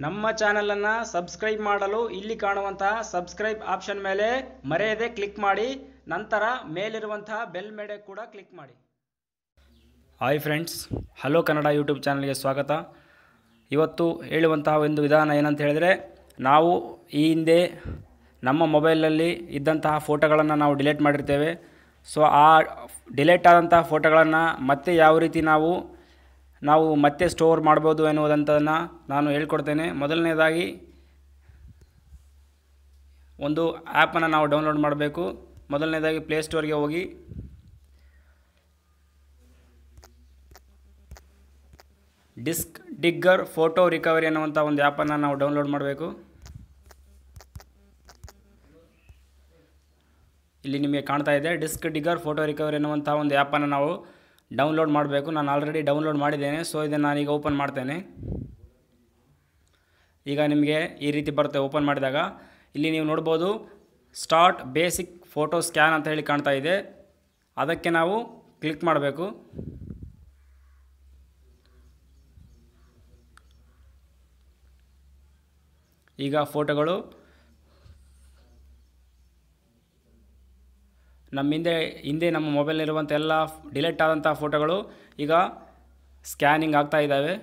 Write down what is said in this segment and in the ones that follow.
ನಮ್ಮ ಚಾನಲನ್ನು ಸಬ್ಸ್ಕ್ರೈಬ್ ಮಾಡಲು ಇಲ್ಲಿ ಕಾಣುವಂತಹ ಸಬ್ಸ್ಕ್ರೈಬ್ ಆಪ್ಷನ್ ಮೇಲೆ ಮರೆಯದೆ ಕ್ಲಿಕ್ ಮಾಡಿ. ನಂತರ ಮೇಲಿರುವಂತಹ ಬೆಲ್ ಮೇಲೆ ಕೂಡ ಕ್ಲಿಕ್ ಮಾಡಿ. Hi friends, hello Kannada YouTube ಚಾನಲ್ಗೆ ಸ್ವಾಗತ. ಇವತ್ತು ಹೇಳುವಂತಹ ಒಂದು ವಿಧಾನ ಏನಂತ ಹೇಳಿದರೆ, ನಾವು ಈ ಹಿಂದೆ ನಮ್ಮ ಮೊಬೈಲಲ್ಲಿ ಇದ್ದಂತಹ ಫೋಟೋಗಳನ್ನು ನಾವು ಡಿಲೀಟ್ ಮಾಡಿರ್ತೇವೆ. ಸೊ ಆ ಡಿಲೀಟ್ ಆದಂತಹ ಫೋಟೋಗಳನ್ನು ಮತ್ತೆ ಯಾವ ರೀತಿ ನಾವು ಮತ್ತೆ ಸ್ಟೋರ್ ಮಾಡ್ಬೋದು ಎನ್ನುವುದಂತನ್ನು ನಾನು ಹೇಳ್ಕೊಡ್ತೇನೆ. ಮೊದಲನೇದಾಗಿ ಒಂದು ಆ್ಯಪನ್ನು ನಾವು ಡೌನ್ಲೋಡ್ ಮಾಡಬೇಕು. ಮೊದಲನೇದಾಗಿ ಪ್ಲೇಸ್ಟೋರ್ಗೆ ಹೋಗಿ ಡಿಸ್ಕ್ ಡಿಗ್ಗರ್ ಫೋಟೋ ರಿಕವರಿ ಅನ್ನುವಂಥ ಒಂದು ಆ್ಯಪನ್ನು ನಾವು ಡೌನ್ಲೋಡ್ ಮಾಡಬೇಕು. ಇಲ್ಲಿ ನಿಮಗೆ ಕಾಣ್ತಾ ಇದೆ ಡಿಸ್ಕ್ ಡಿಗ್ಗರ್ ಫೋಟೋ ರಿಕವರಿ ಅನ್ನುವಂಥ ಒಂದು ಆ್ಯಪನ್ನು ನಾವು ಡೌನ್ಲೋಡ್ ಮಾಡಬೇಕು. ನಾನು ಆಲ್ರೆಡಿ ಡೌನ್ಲೋಡ್ ಮಾಡಿದ್ದೇನೆ. ಸೊ ಇದನ್ನು ನಾನೀಗ ಓಪನ್ ಮಾಡ್ತೇನೆ. ಈಗ ನಿಮಗೆ ಈ ರೀತಿ ಬರುತ್ತೆ. ಓಪನ್ ಮಾಡಿದಾಗ ಇಲ್ಲಿ ನೀವು ನೋಡ್ಬೋದು ಸ್ಟಾರ್ಟ್ ಬೇಸಿಕ್ ಫೋಟೋ ಸ್ಕ್ಯಾನ್ ಅಂತ ಹೇಳಿ ಕಾಣ್ತಾ ಇದೆ. ಅದಕ್ಕೆ ನಾವು ಕ್ಲಿಕ್ ಮಾಡಬೇಕು. ಈಗ ಫೋಟೋಗಳು ಹಿಂದೆ ನಮ್ಮ ಮೊಬೈಲ್ನಲ್ಲಿರುವಂಥ ಎಲ್ಲ ಡಿಲೀಟ್ ಆದಂಥ ಫೋಟೋಗಳು ಈಗ ಸ್ಕ್ಯಾನಿಂಗ್ ಆಗ್ತಾ ಇದ್ದಾವೆ.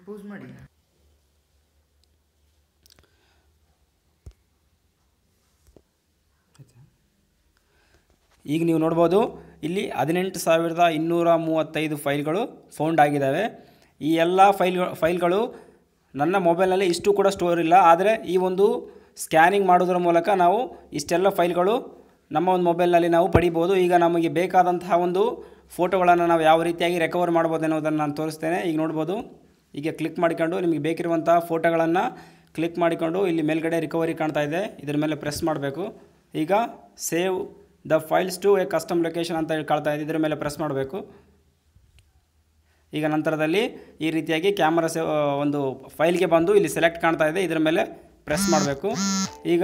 ಪೂಸ್ ಮಾಡಿ. ಈಗ ನೀವು ನೋಡ್ಬೋದು ಇಲ್ಲಿ 18,235 ಫೈಲ್ಗಳು ಫೌಂಡ್ ಆಗಿದ್ದಾವೆ. ಈ ಎಲ್ಲ ಫೈಲ್ಗಳು ನನ್ನ ಮೊಬೈಲ್ನಲ್ಲಿ ಇಷ್ಟು ಕೂಡ ಸ್ಟೋರ್ ಇಲ್ಲ. ಆದರೆ ಈ ಒಂದು ಸ್ಕ್ಯಾನಿಂಗ್ ಮಾಡೋದ್ರ ಮೂಲಕ ನಾವು ಇಷ್ಟೆಲ್ಲ ಫೈಲ್ಗಳು ನಮ್ಮ ಒಂದು ಮೊಬೈಲ್ನಲ್ಲಿ ನಾವು ಪಡಿಬೋದು. ಈಗ ನಮಗೆ ಬೇಕಾದಂತಹ ಒಂದು ಫೋಟೋಗಳನ್ನು ನಾವು ಯಾವ ರೀತಿಯಾಗಿ ರಿಕವರ್ ಮಾಡ್ಬೋದು ಅನ್ನೋದನ್ನು ನಾನು ತೋರಿಸ್ತೇನೆ. ಈಗ ನೋಡ್ಬೋದು, ಈಗ ಕ್ಲಿಕ್ ಮಾಡಿಕೊಂಡು ನಿಮಗೆ ಬೇಕಿರುವಂಥ ಫೋಟೋಗಳನ್ನು ಕ್ಲಿಕ್ ಮಾಡಿಕೊಂಡು ಇಲ್ಲಿ ಮೇಲ್ಗಡೆ ರಿಕವರಿ ಕಾಣ್ತಾ ಇದೆ, ಇದರ ಮೇಲೆ ಪ್ರೆಸ್ ಮಾಡಬೇಕು. ಈಗ save the files to a custom location ಅಂತ ಹೇಳಿ ಕಾಣ್ತಾ ಇದೆ, ಇದರ ಮೇಲೆ ಪ್ರೆಸ್ ಮಾಡಬೇಕು. ಈಗ ನಂತರದಲ್ಲಿ ಈ ರೀತಿಯಾಗಿ ಕ್ಯಾಮರಾ ಒಂದು ಫೈಲ್ಗೆ ಬಂದು ಇಲ್ಲಿ ಸೆಲೆಕ್ಟ್ ಕಾಣ್ತಾ ಇದೆ, ಇದರ ಮೇಲೆ ಪ್ರೆಸ್ ಮಾಡಬೇಕು. ಈಗ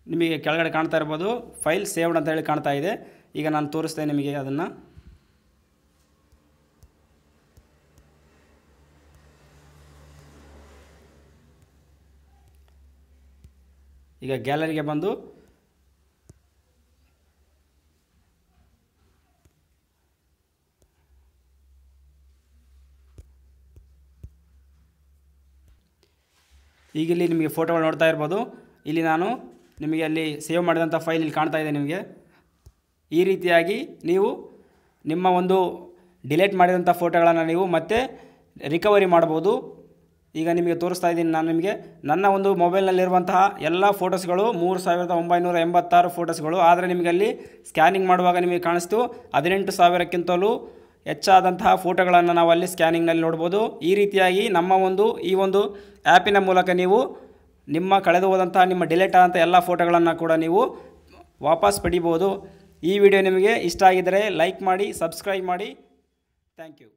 ನಿಮಗೆ ಕೆಳಗಡೆ ಕಾಣ್ತಾ ಇರ್ಬೋದು ಫೈಲ್ ಸೇವ್ಡ್ ಅಂತ ಹೇಳಿ ಕಾಣ್ತಾ ಇದೆ. ಈಗ ನಾನು ತೋರಿಸ್ತೇನೆ ನಿಮಗೆ ಅದನ್ನು. ಈಗ ಗ್ಯಾಲರಿಗೆ ಬಂದು ಈಗ ಇಲ್ಲಿ ನಿಮಗೆ ಫೋಟೋಗಳು ನೋಡ್ತಾ ಇರ್ಬೋದು. ಇಲ್ಲಿ ನಾನು ನಿಮಗೆ ಅಲ್ಲಿ ಸೇವ್ ಮಾಡಿದಂಥ ಫೈಲ್ ಇಲ್ಲಿ ಕಾಣ್ತಾ ಇದೆ ನಿಮಗೆ. ಈ ರೀತಿಯಾಗಿ ನೀವು ನಿಮ್ಮ ಒಂದು ಡಿಲೀಟ್ ಮಾಡಿದಂಥ ಫೋಟೋಗಳನ್ನು ನೀವು ಮತ್ತೆ ರಿಕವರಿ ಮಾಡ್ಬೋದು. ಈಗ ನಿಮಗೆ ತೋರಿಸ್ತಾ ಇದ್ದೀನಿ ನಾನು ನಿಮಗೆ ನನ್ನ ಒಂದು ಮೊಬೈಲ್ನಲ್ಲಿರುವಂತಹ ಎಲ್ಲ ಫೋಟೋಸ್ಗಳು 3,986 ಫೋಟೋಸ್ಗಳು. ಆದರೆ ನಿಮಗೆ ಅಲ್ಲಿ ಸ್ಕ್ಯಾನಿಂಗ್ ಮಾಡುವಾಗ ನಿಮಗೆ ಕಾಣಿಸ್ತು 18,000ಕ್ಕಿಂತಲೂ ಹೆಚ್ಚಾದಂತಹ ಫೋಟೋಗಳನ್ನು ನಾವು ಅಲ್ಲಿ ಸ್ಕ್ಯಾನಿಂಗ್ನಲ್ಲಿ ನೋಡ್ಬೋದು. ಈ ರೀತಿಯಾಗಿ ಈ ಒಂದು ಆ್ಯಪಿನ ಮೂಲಕ ನೀವು ನಿಮ್ಮ ಕಳೆದು ಹೋದಂತಹ ನಿಮ್ಮ ಡಿಲೀಟ್ ಆದಂಥ ಎಲ್ಲ ಫೋಟೋಗಳನ್ನು ಕೂಡ ನೀವು ವಾಪಸ್ ಪಡಿಬೋದು. ಈ ವಿಡಿಯೋ ನಿಮಗೆ ಇಷ್ಟ ಆಗಿದ್ದರೆ ಲೈಕ್ ಮಾಡಿ, ಸಬ್ಸ್ಕ್ರೈಬ್ ಮಾಡಿ. Thank you.